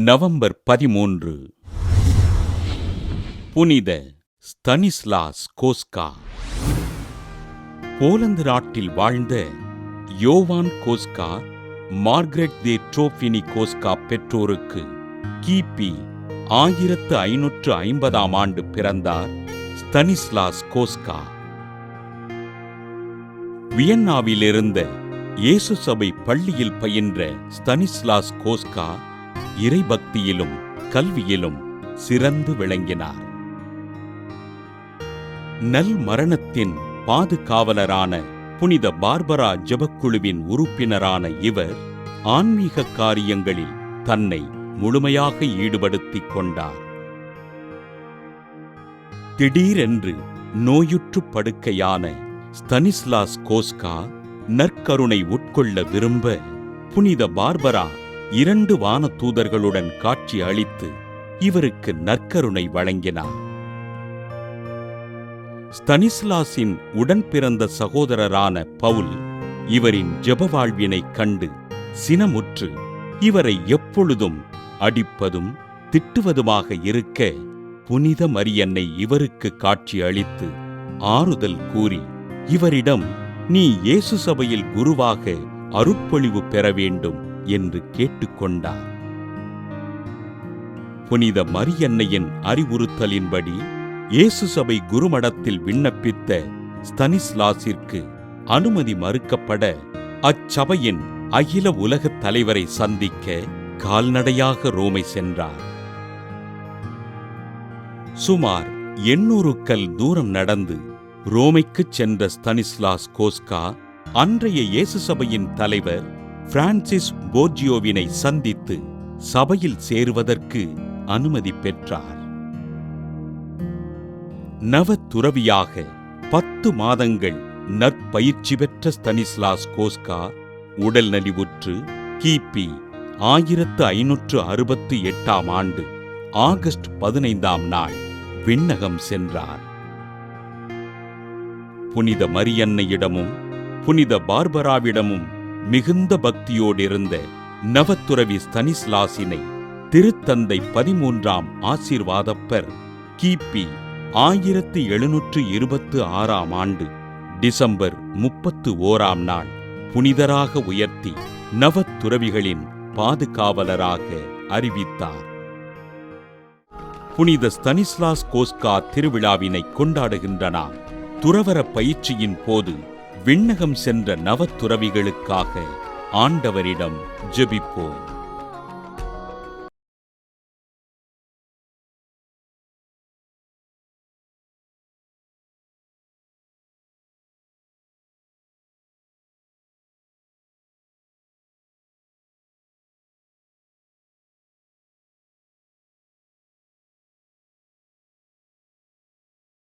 November 13. புனித Stanislaus கோஸ்கா. Poland நாட்டில் வாழ்ந்த யோவான் கோஸ்கா, மார்கரெட் தே ட்ரோஃபினி கோஸ்கா பெற்றோருக்கு கிபி 1550ஆம் ஆண்டு பிறந்தார் ஸ்தனிஸ்லாஸ் கோஸ்கா. வியன்னாவில் இருந்த இயேசு சபை பள்ளியில் பயின்ற ஸ்தனிஸ்லாஸ் கோஸ்கா இறைபக்தியிலும் கல்வியிலும் சிறந்து விளங்கினார். நல் மரணத்தின் பாதுகாவலரான புனித பார்பரா ஜெபக்குழுவின் உறுப்பினரான இவர் ஆன்மீக காரியங்களில் தன்னை முழுமையாக ஈடுபடுத்திக் கொண்டார். திடீரென்று நோயுற்று படுக்கையான ஸ்தனிஸ்லாஸ் கோஸ்கா நற்கருணை உட்கொள்ள விரும்ப புனித பார்பரா 2 வானதூதர்களுடன் காட்சி அளித்து இவருக்கு நற்கருணை வழங்கினார். ஸ்தனிஸ்லாஸின் உடன் பிறந்த சகோதரரான பவுல் இவரின் ஜெப வாழ்வினைக் கண்டு சினமுற்று இவரை எப்பொழுதும் அடிப்பதும் திட்டுவதுமாக இருக்க புனித மரியன்னை இவருக்கு காட்சி அளித்து ஆறுதல் கூறி இவரிடம் நீ இயேசு சபையில் குருவாக அருட்பொழிவு பெற வேண்டும் என்று கேட்டுக்கொண்டார். புனித மரியன்னையின் அறிவுறுத்தலின்படி இயேசு சபை குருமடத்தில் விண்ணப்பித்த ஸ்தனிஸ்லாஸிற்கு அனுமதி மறுக்கப்பட அச்சபையின் அகில உலக தலைவரை சந்திக்க கால்நடையாக ரோமை சென்றார். சுமார் 800 கல் தூரம் நடந்து ரோமைக்குச் சென்ற ஸ்தனிஸ்லாஸ் கோஸ்கா அன்றைய இயேசு சபையின் தலைவர் பிரான்சிஸ் போர்ஜியோவினை சந்தித்து சபையில் சேருவதற்கு அனுமதி பெற்றார். நவதுறவியாக 10 மாதங்கள் நற்பயிற்சி பெற்ற ஸ்தனிஸ்லாஸ் கோஸ்கா உடல் நலிவுற்று கிபி 1568ஆம் ஆண்டு ஆகஸ்ட் 15ஆம் நாள் விண்ணகம் சென்றார். புனித மரியன்னையிடமும் புனித பார்பராவிடமும் மிகுந்த பக்தியோடிருந்த நவத்துறவி ஸ்தனிஸ்லாஸினை திருத்தந்தை 13ஆம் ஆசீர்வாதப்பர் கிபி 1726ஆம் ஆண்டு டிசம்பர் 31ஆம் நாள் புனிதராக உயர்த்தி நவத்துறவிகளின் பாதுகாவலராக அறிவித்தார். புனித ஸ்தனிஸ்லாஸ் கோஸ்கா திருவிழாவினை கொண்டாடுகின்ற நாம் துறவற பயிற்சியின் போது விண்ணகம் சென்ற நவத்துறவிகளுக்காக ஆண்டவரிடம் ஜெபிப்போம்.